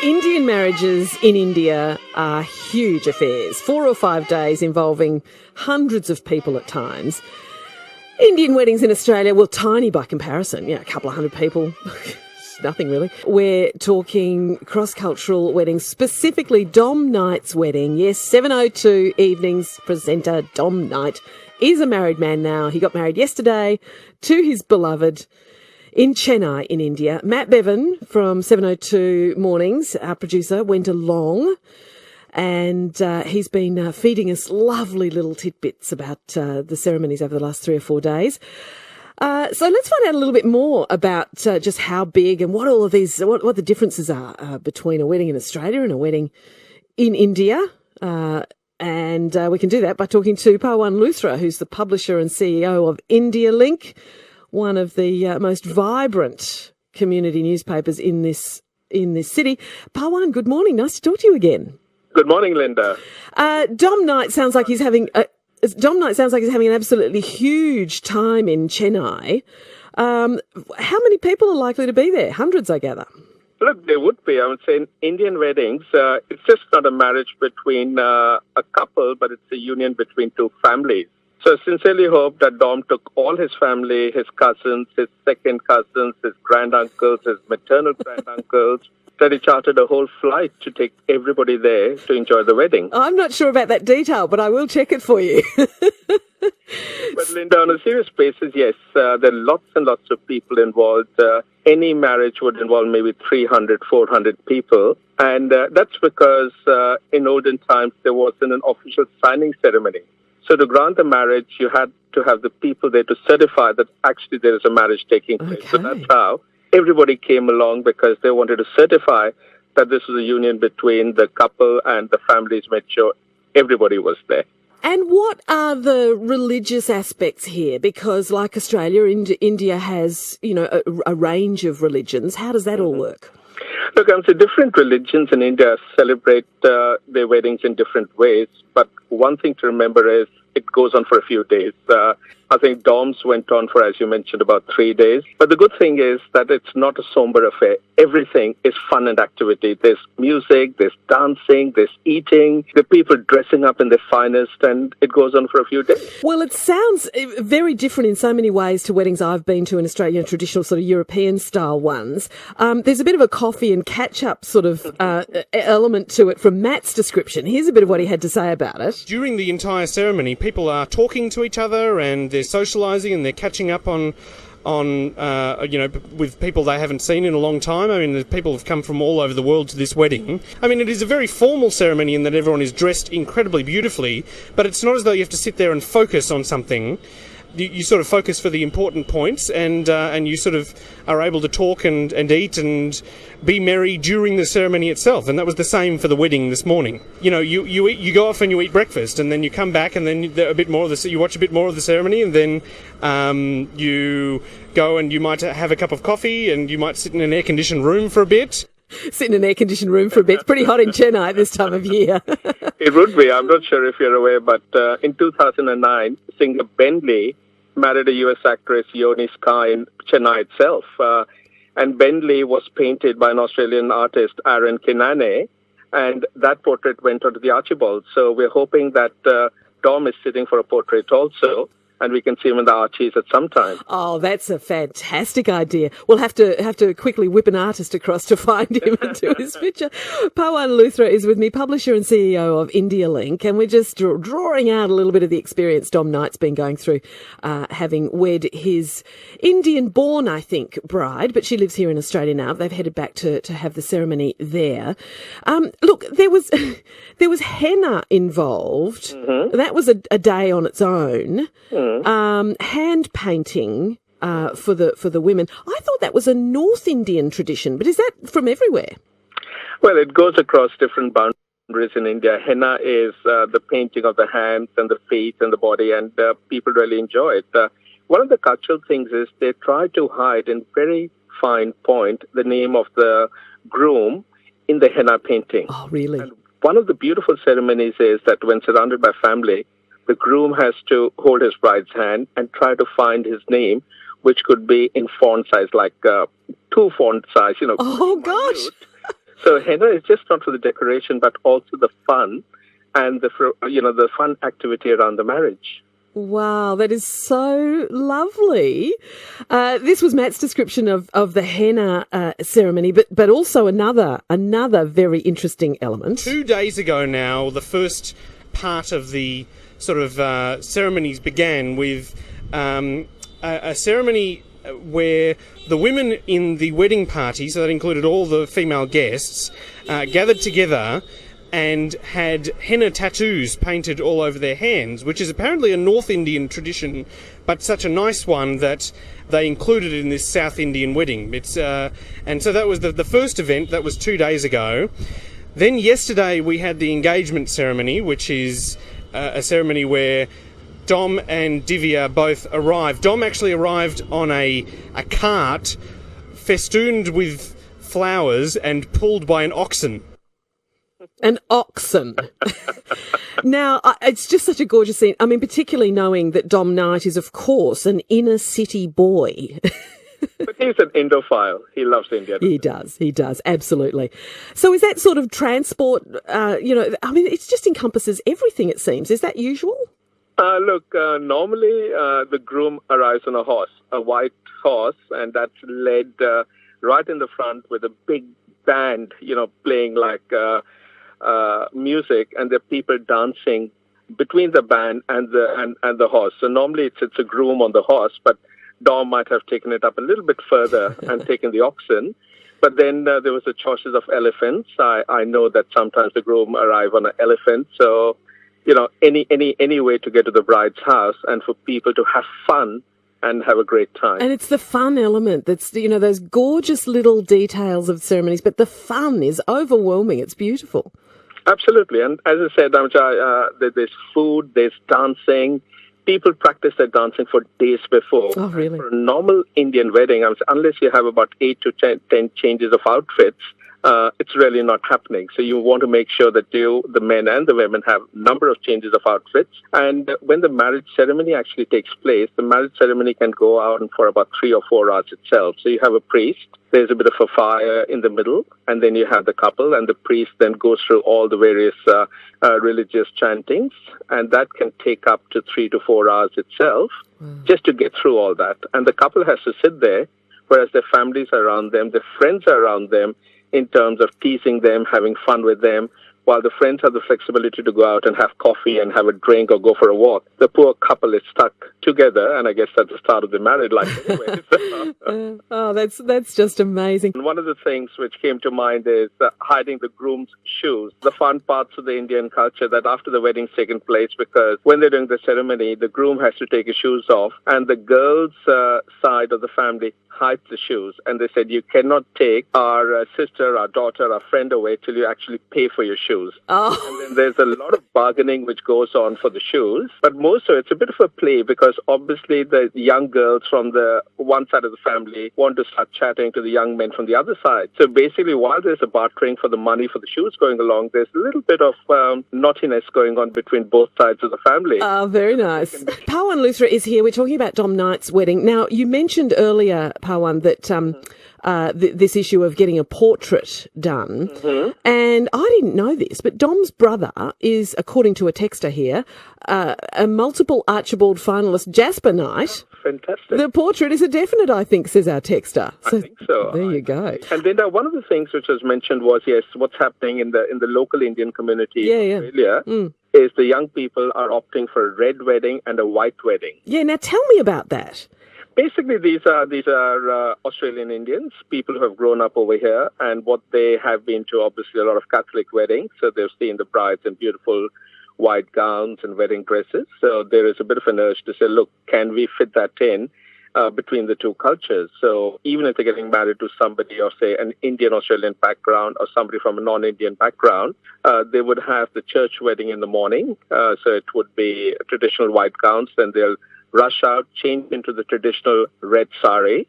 Indian marriages in India are huge affairs, 4 or 5 days involving hundreds of people at times. Indian weddings in Australia, well, tiny by comparison, a couple of hundred people. Nothing really. We're talking cross-cultural weddings, specifically Dom Knight's wedding. Yes, 7:02 evenings presenter Dom Knight is a married man now. He got married yesterday to his beloved in Chennai in India. Matt Bevan from 7:02 Mornings, our producer, went along and he's been feeding us lovely little tidbits about the ceremonies over the last 3 or 4 days. So let's find out a little bit more about just how big and what all of these, what the differences are between a wedding in Australia and a wedding in India. And we can do that by talking to Pawan Luthra, who's the publisher and CEO of India Link, one of the most vibrant community newspapers in this city. Pawan, good morning. Nice to talk to you again. Good morning, Linda. Dom Knight sounds like he's having an absolutely huge time in Chennai. How many people are likely to be there? Hundreds, I gather. Look, there would be. I would say in Indian weddings, it's just not a marriage between a couple, but it's a union between two families. So I sincerely hope that Dom took all his family, his cousins, his second cousins, his granduncles, his maternal granduncles, that he chartered a whole flight to take everybody there to enjoy the wedding. I'm not sure about that detail, but I will check it for you. But Linda, on a serious basis, yes, there are lots and lots of people involved. Any marriage would involve maybe 300, 400 people. And that's because in olden times, there wasn't an official signing ceremony. So to grant the marriage, you had to have the people there to certify that actually there is a marriage taking place. Okay. So that's how everybody came along, because they wanted to certify that this was a union between the couple, and the families made sure everybody was there. And what are the religious aspects here? Because like Australia, India has, a range of religions. How does that all work? Look, different religions in India celebrate their weddings in different ways. But one thing to remember is it goes on for a few days. I think Dom's went on for, as you mentioned, about 3 days. But the good thing is that it's not a somber affair. Everything is fun and activity. There's music, there's dancing, there's eating, the people dressing up in their finest, and it goes on for a few days. Well, it sounds very different in so many ways to weddings I've been to in Australia, traditional sort of European-style ones. There's a bit of a coffee and catch-up sort of element to it from Matt's description. Here's a bit of what he had to say about it. During the entire ceremony, people are talking to each other and they're socialising and they're catching up on with people they haven't seen in a long time. I mean, the people have come from all over the world to this wedding. I mean, it is a very formal ceremony in that everyone is dressed incredibly beautifully, but it's not as though you have to sit there and focus on something. You sort of focus for the important points, and you sort of are able to talk and eat and be merry during the ceremony itself. And that was the same for the wedding this morning. You go off and you eat breakfast, and then you come back, and then you watch a bit more of the ceremony, and then you go and you might have a cup of coffee, and you might sit in an air-conditioned room for a bit. Sit in an air-conditioned room for a bit. It's pretty hot in Chennai this time of year. It would be. I'm not sure if you're aware, but in 2009, singer Bentley married a U.S. actress, Yoni Sky, in Chennai itself. And Bentley was painted by an Australian artist, Aaron Kinane, and that portrait went onto the Archibald. So we're hoping that Dom is sitting for a portrait also, and we can see him in the Archies at some time. Oh, that's a fantastic idea. We'll have to quickly whip an artist across to find him and do his picture. Pawan Luthra is with me, publisher and CEO of India Link, and we're just drawing out a little bit of the experience Dom Knight's been going through, having wed his Indian-born, I think, bride, but she lives here in Australia now. They've headed back to have the ceremony there. Look, there was henna involved. Mm-hmm. That was a day on its own. Mm. Hand painting for the women. I thought that was a North Indian tradition, but is that from everywhere? Well, it goes across different boundaries in India. Henna is the painting of the hands and the feet and the body, and people really enjoy it. One of the cultural things is they try to hide in very fine point the name of the groom in the henna painting. Oh, really? And one of the beautiful ceremonies is that when surrounded by family, the groom has to hold his bride's hand and try to find his name, which could be in font size, like 2 font size, Oh, gosh. So henna is just not for the decoration, but also the fun and the fun activity around the marriage. Wow, that is so lovely. This was Matt's description of the henna ceremony, but also another very interesting element. 2 days ago now, the first part of the sort of ceremonies began with a ceremony where the women in the wedding party, so that included all the female guests, gathered together and had henna tattoos painted all over their hands, which is apparently a North Indian tradition, but such a nice one that they included in this South Indian wedding. And so that was the first event. That was 2 days ago. Then yesterday we had the engagement ceremony, which is a ceremony where Dom and Divya both arrived. Dom actually arrived on a cart festooned with flowers and pulled by an oxen. An oxen. Now, it's just such a gorgeous scene. I mean, particularly knowing that Dom Knight is, of course, an inner city boy. But he's an Indophile. He loves India. He does, absolutely. So is that sort of transport, it just encompasses everything, it seems. Is that usual? Normally the groom arrives on a horse, a white horse, and that's led right in the front with a big band, playing like music, and there are people dancing between the band and the horse. So normally it's a groom on the horse, but Dom might have taken it up a little bit further and taken the oxen. But then there was the choices of elephants. I know that sometimes the groom arrive on an elephant. So, any way to get to the bride's house and for people to have fun and have a great time. And it's the fun element that's, those gorgeous little details of ceremonies, but the fun is overwhelming. It's beautiful. Absolutely. And as I said, there's food, there's dancing. People practice their dancing for days before. Oh, really? For a normal Indian wedding, unless you have about 8 to 10 changes of outfits, it's really not happening. So you want to make sure that the men and the women have a number of changes of outfits. And when the marriage ceremony actually takes place, the marriage ceremony can go on for about 3 or 4 hours itself. So you have a priest, there's a bit of a fire in the middle, and then you have the couple, and the priest then goes through all the various religious chantings, and that can take up to 3 to 4 hours itself just to get through all that. And the couple has to sit there, whereas their families are around them, their friends are around them, in terms of teasing them, having fun with them, while the friends have the flexibility to go out and have coffee and have a drink or go for a walk. The poor couple is stuck together, and I guess that's the start of the married life anyway. That's just amazing. And one of the things which came to mind is hiding the groom's shoes. The fun parts of the Indian culture that after the wedding's taken place, because when they're doing the ceremony, the groom has to take his shoes off, and the girl's side of the family hides the shoes. And they said, you cannot take our sister, our daughter, our friend away till you actually pay for your shoes. Oh. And then there's a lot of bargaining which goes on for the shoes. But more so, it's a bit of a play because obviously the young girls from the one side of the family want to start chatting to the young men from the other side. So basically, while there's a bartering for the money for the shoes going along, there's a little bit of naughtiness going on between both sides of the family. Oh, very nice. Pawan Luthra is here. We're talking about Dom Knight's wedding. Now, you mentioned earlier, Pawan, that this issue of getting a portrait done. Mm-hmm. And I didn't know this, but Dom's brother is, according to a texter here, a multiple Archibald finalist, Jasper Knight. Fantastic. The portrait is a definite, I think, says our texter. I think so. There you go. And then one of the things which was mentioned was, yes, what's happening in the local Indian community in Australia is the young people are opting for a red wedding and a white wedding. Yeah, now tell me about that. Basically, these are Australian Indians, people who have grown up over here, and what they have been to, obviously, a lot of Catholic weddings. So they've seen the brides in beautiful white gowns and wedding dresses. So there is a bit of an urge to say, look, can we fit that in between the two cultures? So even if they're getting married to somebody of, say, an Indian-Australian background or somebody from a non-Indian background, they would have the church wedding in the morning. So it would be traditional white gowns, then they'll rush out, change into the traditional red sari,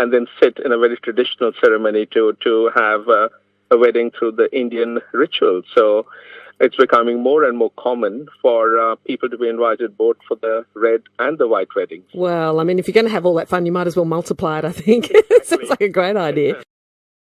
and then sit in a very traditional ceremony to have a wedding through the Indian ritual. So it's becoming more and more common for people to be invited both for the red and the white weddings. Well, I mean, if you're going to have all that fun, you might as well multiply it, I think. Sounds like a great idea.